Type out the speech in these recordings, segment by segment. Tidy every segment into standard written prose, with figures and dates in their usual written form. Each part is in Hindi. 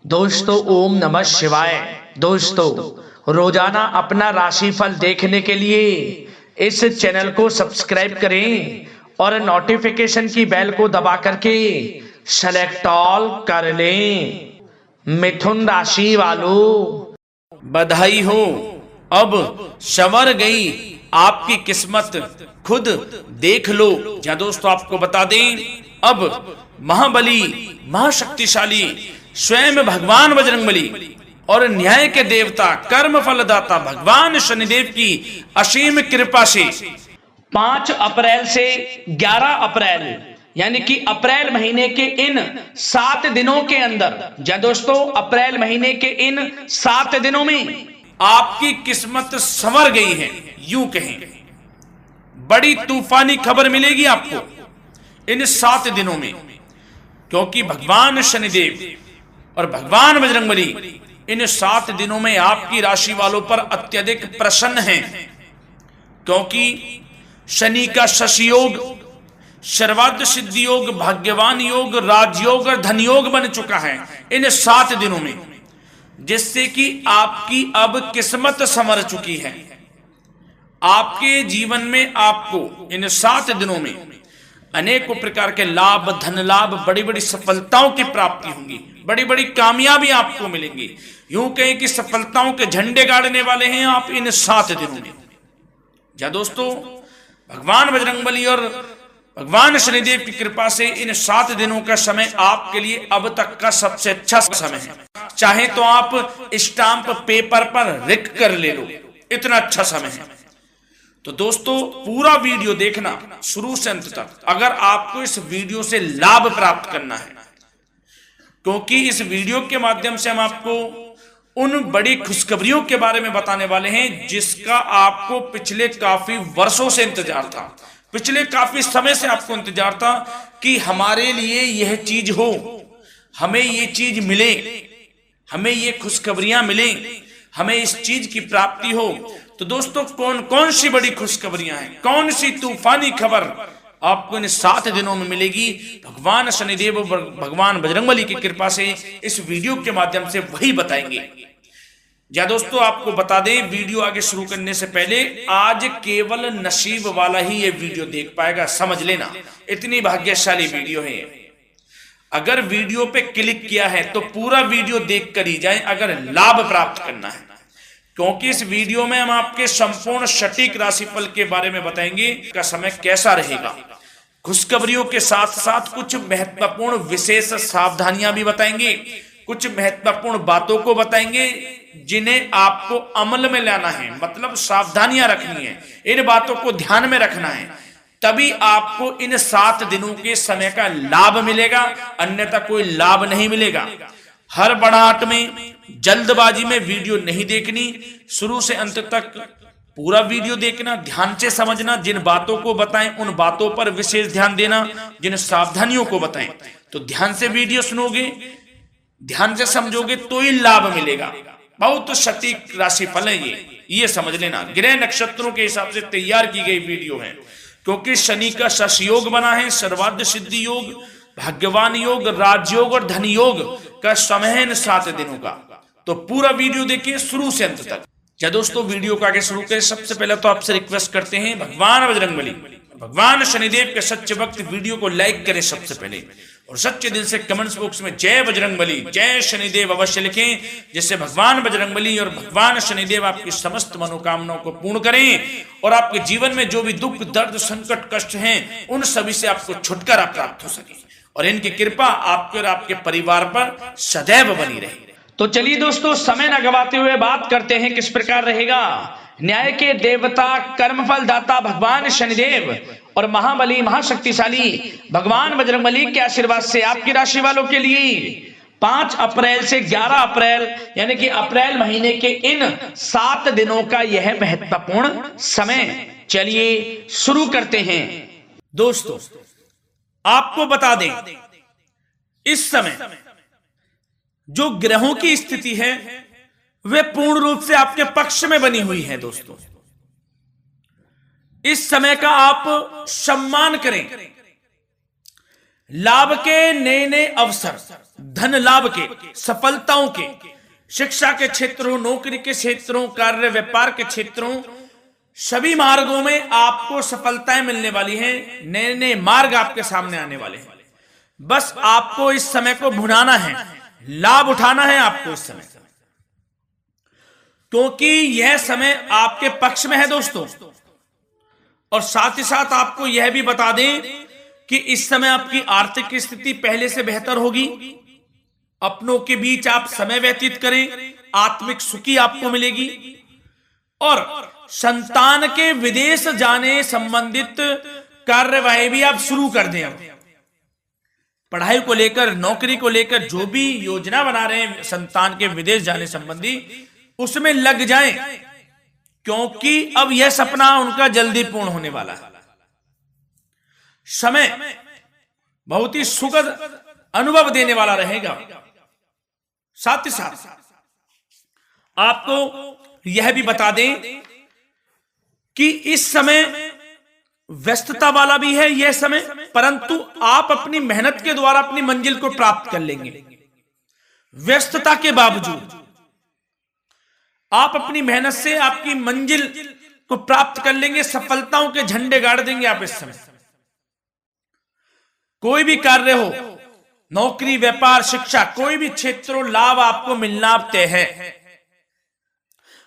दोस्तों ओम नमः शिवाय। दोस्तों रोजाना अपना राशिफल देखने के लिए इस चैनल को सब्सक्राइब करें और नोटिफिकेशन की बेल को दबा करके सेलेक्ट ऑल कर लें। मिथुन राशि वालों, बधाई हो, अब संवर गई आपकी किस्मत, खुद देख लो। या दोस्तों आपको बता दें, अब महाबली महाशक्तिशाली स्वयं भगवान बजरंगबली और न्याय के देवता कर्म फलदाता भगवान शनिदेव की असीम कृपा से 5 अप्रैल से 11 अप्रैल यानी कि अप्रैल महीने के इन 7 दिनों के अंदर, या दोस्तों अप्रैल महीने के इन 7 दिनों में आपकी किस्मत संवर गई है। यूं कहें, बड़ी तूफानी खबर मिलेगी आपको इन 7 दिनों में, क्योंकि भगवान शनिदेव और भगवान बजरंगबली इन 7 दिनों में आपकी राशि वालों पर अत्यधिक प्रसन्न हैं, क्योंकि शनि का शशि योग, सर्वार्थ सिद्धि योग, भाग्यवान योग, राजयोग और धन योग बन चुका है इन 7 दिनों में, जिससे कि आपकी अब किस्मत संवर चुकी है। आपके जीवन में आपको इन 7 दिनों में अनेकों प्रकार के लाभ, धन लाभ, बड़ी बड़ी सफलताओं की प्राप्ति होंगी, बड़ी बड़ी कामयाबी आपको मिलेंगी। यूं कहें कि सफलताओं के झंडे गाड़ने वाले हैं आप इन 7 दिनों में। या दोस्तों भगवान बजरंगबली और भगवान शनिदेव की कृपा से इन 7 दिनों का समय आपके लिए अब तक का सबसे अच्छा समय है। चाहे तो आप स्टाम्प पेपर पर लिख कर ले लो, इतना अच्छा समय है। तो दोस्तों पूरा वीडियो देखना शुरू से अंत तक, अगर आपको इस वीडियो से लाभ प्राप्त करना है, क्योंकि इस वीडियो के माध्यम से हम आपको उन बड़ी खुशखबरियों के बारे में बताने वाले हैं जिसका आपको पिछले काफी वर्षों से इंतजार था, पिछले काफी समय से आपको इंतजार था कि हमारे लिए यह चीज हो, हमें ये चीज मिले, हमें ये खुशखबरियां मिले, हमें इस चीज की प्राप्ति हो। तो दोस्तों कौन कौन सी बड़ी खुशखबरियां हैं, कौन सी तूफानी खबर आपको इन 7 दिनों में मिलेगी, भगवान शनिदेव और भगवान बजरंगबली की कृपा से इस वीडियो के माध्यम से वही बताएंगे। या दोस्तों आपको बता दें, वीडियो आगे शुरू करने से पहले आज केवल नसीब वाला ही ये वीडियो देख पाएगा, समझ लेना, इतनी भाग्यशाली वीडियो है। अगर वीडियो पे क्लिक किया है तो पूरा वीडियो देख कर ही जाए अगर लाभ प्राप्त करना है, क्योंकि इस वीडियो में हम आपके संपूर्ण सटीक राशिफल के बारे में बताएंगे का समय कैसा रहेगा। खुशखबरियों के साथ साथ कुछ महत्वपूर्ण विशेष सावधानियां भी बताएंगे, कुछ महत्वपूर्ण बातों को बताएंगे जिन्हें आपको अमल में लाना है, मतलब सावधानियां रखनी है, इन बातों को ध्यान में रखना है, तभी आपको इन 7 दिनों के समय का लाभ मिलेगा, अन्यथा कोई लाभ नहीं मिलेगा। हर बड़ाहट में, जल्दबाजी में वीडियो नहीं देखनी, शुरू से अंत तक पूरा वीडियो देखना, ध्यान से समझना, जिन बातों को बताएं उन बातों पर विशेष ध्यान देना, जिन सावधानियों को बताएं तो ध्यान से वीडियो सुनोगे, ध्यान से समझोगे तो ही लाभ मिलेगा। बहुत सटीक राशिफल है ये समझ लेना, ग्रह नक्षत्रों के हिसाब से तैयार की गई वीडियो है, क्योंकि शनि का शशि योग बना है, सर्वार्थ सिद्धि योग, भाग्यवान योग, राजयोग और धन योग का समय है इन 7 दिनों का। तो पूरा वीडियो देखिए शुरू से अंत तक। या दोस्तों वीडियो को आगे शुरू करें, सबसे पहले तो आपसे रिक्वेस्ट करते हैं, भगवान बजरंगबली, भगवान शनिदेव के सच्चे भक्त वीडियो को लाइक करें सबसे पहले, और सच्चे दिल से कमेंट्स बॉक्स में जय बजरंगबली, जय शनिदेव अवश्य लिखें, जिससे भगवान बजरंगबली और भगवान शनिदेव आपकी समस्त मनोकामनाओं को पूर्ण करें और आपके जीवन में जो भी दुख, दर्द, संकट, कष्ट हैं उन सभी से आपको छुटकारा प्राप्त हो सके और इनकी कृपा आपके और आपके परिवार पर सदैव बनी रहे। तो चलिए दोस्तों समय न गवाते हुए बात करते हैं किस प्रकार रहेगा न्याय के देवता, कर्मफल दाता भगवान शनिदेव और महाबली महाशक्तिशाली भगवान बजरंगबली के आशीर्वाद से आपकी राशि वालों के लिए 5 अप्रैल से 11 अप्रैल यानी कि अप्रैल महीने के इन 7 दिनों का यह महत्वपूर्ण समय। चलिए शुरू करते हैं। दोस्तों आपको बता दें, इस समय जो ग्रहों की स्थिति है वे पूर्ण रूप से आपके पक्ष में बनी हुई है। दोस्तों इस समय का आप सम्मान करें, लाभ के नए नए अवसर, धन लाभ के, सफलताओं के, शिक्षा के क्षेत्रों, नौकरी के क्षेत्रों, कार्य व्यापार के क्षेत्रों, सभी मार्गों में आपको सफलताएं मिलने वाली हैं। नए नए मार्ग आपके सामने आने वाले हैं। बस आपको इस समय को भुनाना है, लाभ उठाना है आपको इस समय, क्योंकि यह समय आपके पक्ष में है दोस्तों। और साथ ही साथ आपको यह भी बता दें कि इस समय आपकी आर्थिक स्थिति पहले से बेहतर होगी। अपनों के बीच आप समय व्यतीत करें, आत्मिक सुखी आपको मिलेगी। और संतान के विदेश जाने संबंधित कार्यवाही भी आप शुरू कर दें। अब पढ़ाई को लेकर, नौकरी को लेकर जो भी योजना बना रहे हैं संतान के विदेश जाने संबंधी, उसमें लग जाएं, क्योंकि अब यह सपना उनका जल्दी पूर्ण होने वाला है। समय बहुत ही सुखद अनुभव देने वाला रहेगा। साथ ही साथ आपको यह भी बता दें कि इस समय व्यस्तता वाला भी है यह समय, परंतु आप अपनी मेहनत के द्वारा अपनी मंजिल को प्राप्त कर लेंगे। व्यस्तता के बावजूद आप अपनी मेहनत से आपकी मंजिल को प्राप्त कर लेंगे। सफलताओं के झंडे गाड़ देंगे आप इस समय। कोई भी कार्य हो, नौकरी, व्यापार, शिक्षा, कोई भी क्षेत्रों, लाभ आपको मिलना तय है।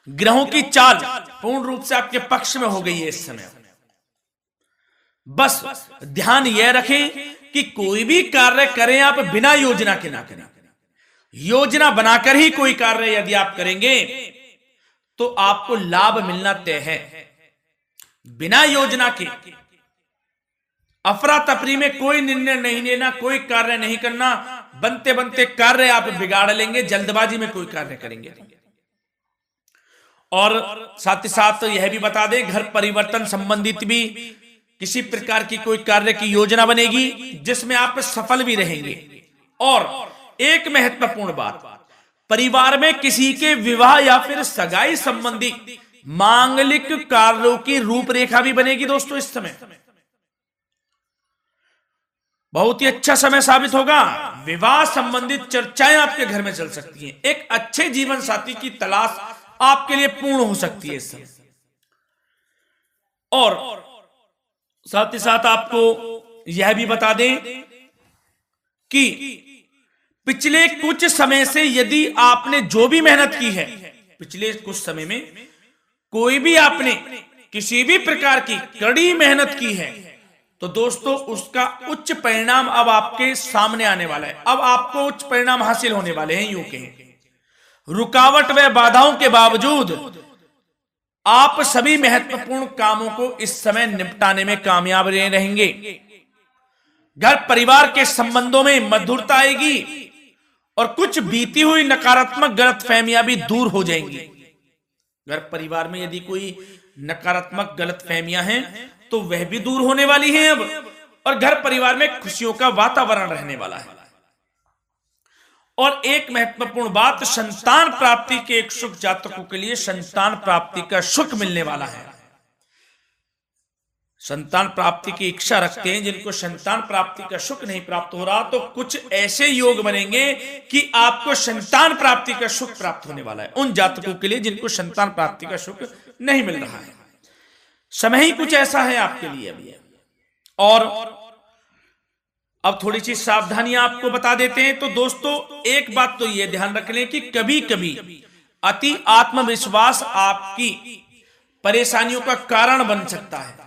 ग्रहों की चाल पूर्ण रूप से आपके पक्ष में हो गई है इस समय। बस ध्यान यह रखें कि कोई भी कार्य करें आप बिना योजना के ना करें। योजना बनाकर ही कोई कार्य यदि आप करेंगे तो आपको लाभ मिलना तय है। बिना योजना के अफरा तफरी में कोई निर्णय नहीं लेना, कोई कार्य नहीं करना। बनते बनते कार्य आप बिगाड़ लेंगे, जल्दबाजी में कोई कार्य करेंगे। और साथ ही साथ यह भी बता दें, घर परिवर्तन संबंधित भी किसी प्रकार की कोई कार्य की योजना बनेगी जिसमें आप सफल भी रहेंगे। और एक महत्वपूर्ण बात, परिवार में किसी के विवाह या फिर सगाई संबंधी मांगलिक कार्यों की रूपरेखा भी बनेगी दोस्तों। इस समय बहुत ही अच्छा समय साबित होगा। विवाह संबंधित चर्चाएं आपके घर में चल सकती हैं। एक अच्छे जीवन साथी की तलाश आपके लिए पूर्ण हो सकती है इस समय। और साथ ही साथ आपको यह भी बता दें कि पिछले कुछ समय से यदि आपने जो भी मेहनत की है, पिछले कुछ समय में कोई भी आपने किसी भी प्रकार की कड़ी मेहनत की है, तो दोस्तों उसका उच्च परिणाम अब आपके सामने आने वाला है। अब आपको उच्च परिणाम हासिल होने वाले हैं। यूं कहें, रुकावट व बाधाओं के बावजूद आप सभी महत्वपूर्ण कामों को इस समय निपटाने में कामयाब रहेंगे। घर परिवार के संबंधों में मधुरता आएगी और कुछ बीती हुई नकारात्मक गलतफहमियां भी दूर हो जाएंगी। घर परिवार में यदि कोई नकारात्मक गलतफहमियां हैं तो वह भी दूर होने वाली हैं अब, और घर परिवार में खुशियों का वातावरण रहने वाला है। और एक महत्वपूर्ण बात, संतान प्राप्ति के इच्छुक जातकों के लिए संतान प्राप्ति का सुख मिलने वाला है। संतान प्राप्ति की इच्छा रखते हैं जिनको संतान प्राप्ति का सुख नहीं प्राप्त हो रहा, तो कुछ ऐसे योग बनेंगे कि आपको संतान प्राप्ति का सुख प्राप्त होने वाला है। उन जातकों के लिए जिनको संतान प्राप्ति का सुख नहीं मिल रहा है, समय ही कुछ ऐसा है आपके लिए अभी। और अब थोड़ी सी सावधानियां आपको बता देते हैं। तो दोस्तों एक बात तो यह ध्यान रख लें कि कभी कभी अति आत्मविश्वास आपकी परेशानियों का कारण बन सकता है।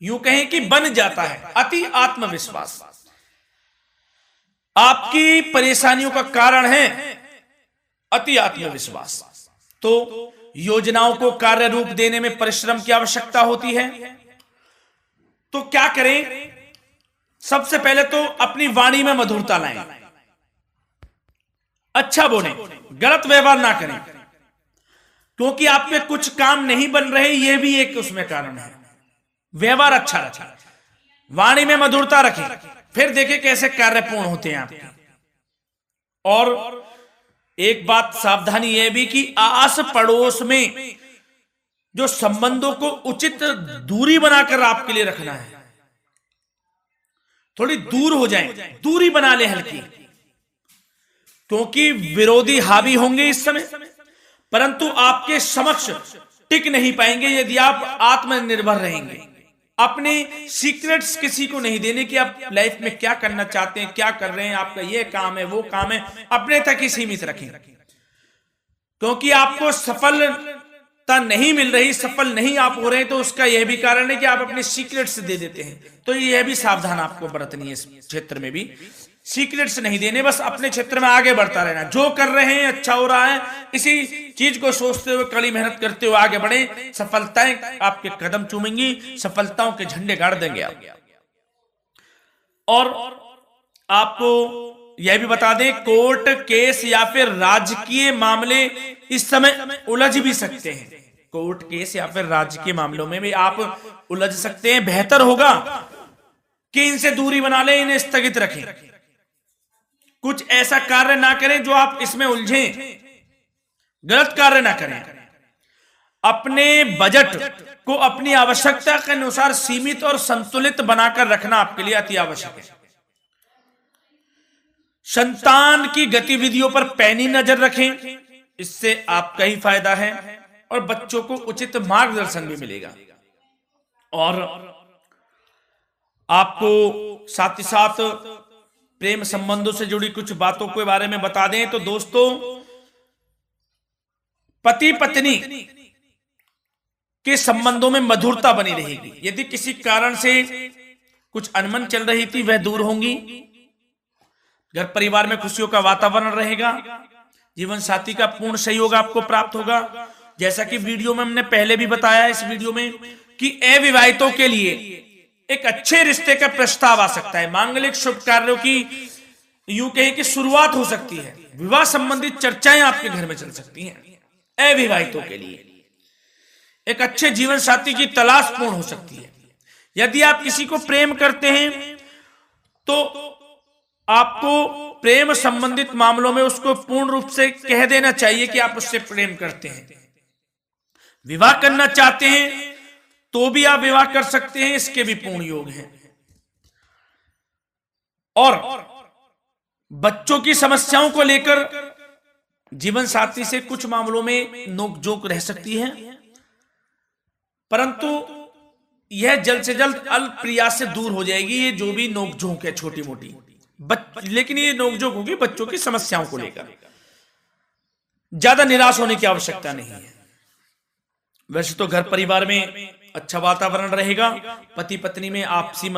यूं कहें कि बन जाता है। अति आत्मविश्वास आपकी परेशानियों का कारण है। अति आत्मविश्वास तो योजनाओं को कार्य रूप देने में परिश्रम की आवश्यकता होती है। तो क्या करें? सबसे पहले तो अपनी वाणी में मधुरता लाएं, अच्छा बोलें, गलत व्यवहार ना करें, क्योंकि आपके कुछ काम नहीं बन रहे, यह भी एक उसमें कारण है। व्यवहार अच्छा रखें, वाणी में मधुरता रखें, फिर देखें कैसे कार्य पूर्ण होते हैं आपके। और एक बात सावधानी यह भी कि आस पड़ोस में जो संबंधों को उचित दूरी बनाकर आपके लिए रखना है। थोड़ी दूर हो जाएं, दूरी बना ले हल्की, क्योंकि विरोधी हावी होंगे इस समय, परंतु आपके समक्ष टिक नहीं पाएंगे यदि आप आत्मनिर्भर रहेंगे। अपने सीक्रेट्स किसी को नहीं देने कि आप लाइफ में क्या करना चाहते हैं, क्या कर रहे हैं, आपका ये काम है, वो काम है, अपने तक ही सीमित रखें, क्योंकि आपको सफलता नहीं मिल रही, सफल नहीं आप हो रहे हैं, तो उसका यह भी कारण है कि आप अपने सीक्रेट्स दे देते हैं। तो यह भी सावधान आपको बरतनी है, इस क्षेत्र में भी सीक्रेट्स नहीं देने, बस अपने क्षेत्र में आगे बढ़ता रहना, जो कर रहे हैं अच्छा हो रहा है, इसी चीज को सोचते हुए कड़ी मेहनत करते हुए आगे बढ़े, सफलताएं आपके कदम चूमेंगी, सफलताओं के झंडे गाड़ देंगे आप। और आपको यह भी बता दें, कोर्ट केस या फिर राजकीय मामले इस समय उलझ भी सकते हैं। कोर्ट केस या फिर राजकीय मामलों में भी आप उलझ सकते हैं। बेहतर होगा कि इनसे दूरी बना लें, इन्हें स्थगित रखें, कुछ ऐसा कार्य ना करें जो आप इसमें उलझें, गलत कार्य ना करें। अपने बजट को अपनी आवश्यकता के अनुसार सीमित और संतुलित बनाकर रखना आपके लिए अति आवश्यक है। संतान की गतिविधियों पर पैनी नजर रखें, इससे आपका ही फायदा है और बच्चों को उचित मार्गदर्शन भी मिलेगा। और आपको साथ ही साथ प्रेम संबंधों से जुड़ी कुछ बातों के बारे में बता दें तो दोस्तों, पति पत्नी के संबंधों में मधुरता बनी रहेगी। यदि किसी कारण से कुछ अनबन चल रही थी वह दूर होंगी, घर परिवार में खुशियों का वातावरण रहेगा, जीवन साथी का पूर्ण सहयोग आपको प्राप्त होगा। जैसा कि वीडियो में हमने पहले भी बताया इस वीडियो में कि अविवाहितों के लिए एक अच्छे रिश्ते का प्रस्ताव आ सकता है, मांगलिक शुभ कार्यों की यूं कहें कि शुरुआत हो सकती है, विवाह संबंधित चर्चाएं आपके घर में चल सकती हैं। अविवाहितों के लिए एक अच्छे जीवन साथी की तलाश पूर्ण हो सकती है। यदि आप किसी को प्रेम करते हैं तो आपको प्रेम संबंधित मामलों में उसको पूर्ण रूप से कह देना चाहिए कि आप उससे प्रेम करते हैं। विवाह करना चाहते हैं तो भी आप विवाह कर सकते हैं, इसके भी पूर्ण योग हैं। और बच्चों की समस्याओं को लेकर जीवन साथी से कुछ मामलों में नोकझोंक रह सकती है, परंतु यह जल्द से जल्द अल्प प्रयास से दूर हो जाएगी। ये जो भी नोकझोंक है छोटी मोटी, लेकिन ये नोकझोंक होगी बच्चों की समस्याओं को लेकर। ज्यादा निराश होने की आवश्यकता नहीं है। वैसे तो घर परिवार में अच्छा वातावरण रहेगा, पति पत्नी में आपसी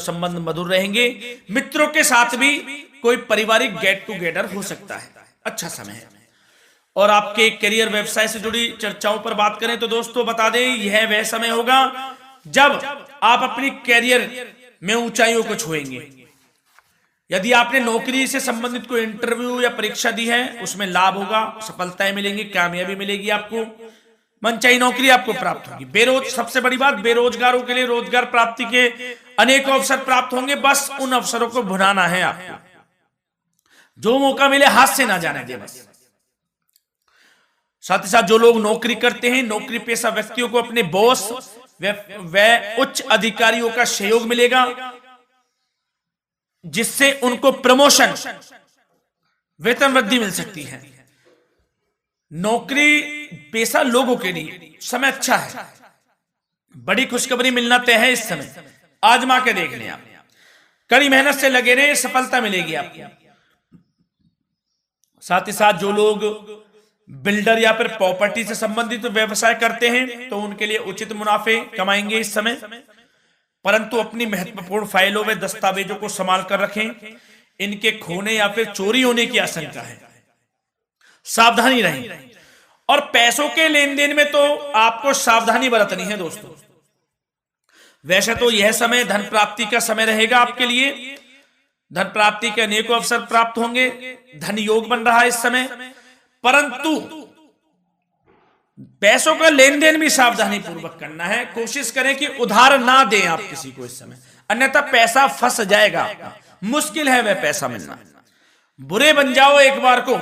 संबंध मधुर रहेंगे, मित्रों के साथ भी कोई पारिवारिक गेट टुगेदर हो सकता है, अच्छा समय है। और आपके करियर व्यवसाय से जुड़ी चर्चाओं पर बात करें तो दोस्तों बता दें, यह वह समय होगा जब आप अपनी करियर में ऊंचाइयों को छुएंगे। यदि आपने नौकरी से संबंधित कोई इंटरव्यू या परीक्षा दी है, उसमें लाभ होगा, सफलताएं मिलेंगी, कामयाबी मिलेगी, आपको मनचाही नौकरी आपको प्राप्त होगी। सबसे बड़ी बात, बेरोजगारों के लिए रोजगार प्राप्ति के अनेक अवसर प्राप्त होंगे, बस उन अवसरों को भुनाना है आपको। जो मौका मिले हाथ से ना जाने दे बस। साथ ही साथ जो लोग नौकरी करते हैं, नौकरी पेशा व्यक्तियों को अपने बॉस व उच्च अधिकारियों का सहयोग मिलेगा, जिससे उनको प्रमोशन, वेतन वृद्धि मिल सकती है। नौकरी पेशा लोगों के लिए समय अच्छा है, बड़ी खुशखबरी मिलना तय है इस समय। आजमा के देख लें आप, कड़ी मेहनत से लगे रहे, सफलता मिलेगी आपको। साथ ही साथ जो लोग बिल्डर या फिर प्रॉपर्टी से संबंधित व्यवसाय करते हैं तो उनके लिए उचित मुनाफे कमाएंगे इस समय, परंतु अपनी महत्वपूर्ण फाइलों में दस्तावेजों को संभाल कर रखें, इनके खोने या फिर चोरी होने की आशंका है, सावधानी रहें। और पैसों के लेन देन में तो आपको सावधानी बरतनी है दोस्तों। वैसे तो यह समय धन प्राप्ति का समय रहेगा आपके लिए, धन प्राप्ति के अनेकों अवसर प्राप्त होंगे, धन योग बन रहा है इस समय, परंतु पैसों का लेन देन भी सावधानी पूर्वक करना है। कोशिश करें कि उधार ना दें आप किसी को इस समय, अन्यथा पैसा फंस जाएगा, मुश्किल है वह पैसा मिलना। बुरे बन जाओ एक बार को,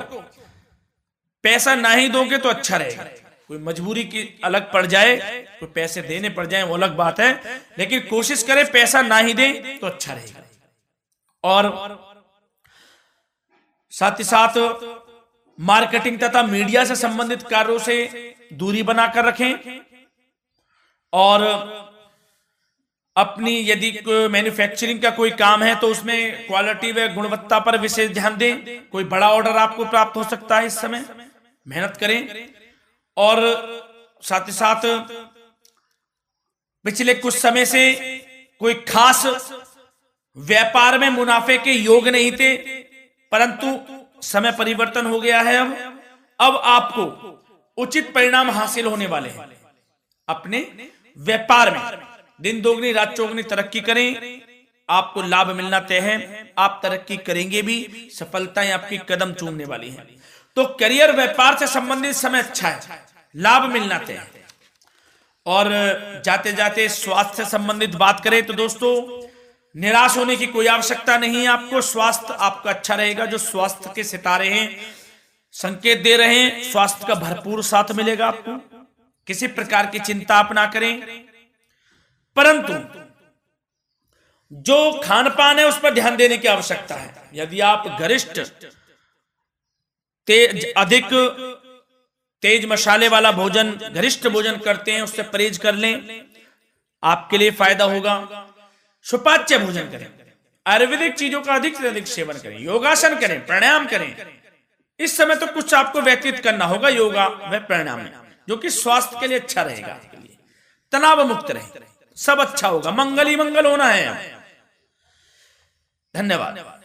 पैसा ना ही दोगे तो अच्छा रहेगा। कोई मजबूरी की अलग पड़ जाए, कोई पैसे देने पड़ जाए वो अलग बात है, लेकिन कोशिश करें पैसा ना ही दें तो अच्छा रहेगा। और साथ ही साथ मार्केटिंग तथा मीडिया से संबंधित कार्यों से दूरी बनाकर रखें और अपनी यदि मैन्युफैक्चरिंग का कोई काम है तो उसमें क्वालिटी व गुणवत्ता पर विशेष ध्यान दें। कोई बड़ा ऑर्डर आपको प्राप्त हो सकता है, इस समय मेहनत करें। और साथ ही साथ पिछले कुछ समय से कोई खास व्यापार में मुनाफे के योग नहीं थे, परंतु समय परिवर्तन हो गया है। अब आपको उचित परिणाम हासिल होने वाले हैं। अपने व्यापार में दिन दोगुनी रात चौगुनी तरक्की करें, आपको लाभ मिलना तय है। आप तरक्की करेंगे भी, सफलताएं आपकी कदम चूमने वाली हैं। तो करियर व्यापार से संबंधित समय अच्छा है, लाभ मिलना तय है। और जाते जाते स्वास्थ्य से संबंधित बात करें तो दोस्तों निराश होने की कोई आवश्यकता नहीं है। आपको स्वास्थ्य आपका अच्छा रहेगा। जो स्वास्थ्य के सितारे हैं संकेत दे रहे हैं, स्वास्थ्य का भरपूर साथ मिलेगा आपको। किसी प्रकार की चिंता आप ना करें, परंतु जो खान पान है उस पर ध्यान देने की आवश्यकता है। यदि आप गरिष्ठ अधिक तेज मसाले वाला भोजन, गरिष्ठ भोजन करते हैं, उससे परहेज कर लें, आपके लिए फायदा होगा। सुपाच्य भोजन करें, आयुर्वेदिक चीजों का अधिक से अधिक सेवन करें, योगासन करें, प्राणायाम करें। इस समय तो कुछ आपको व्यतीत करना होगा योगा व प्राणायाम में, जो कि स्वास्थ्य के लिए अच्छा रहेगा, आपके लिए तनाव मुक्त रहे, सब अच्छा होगा। मंगल ही मंगल होना है। धन्यवाद।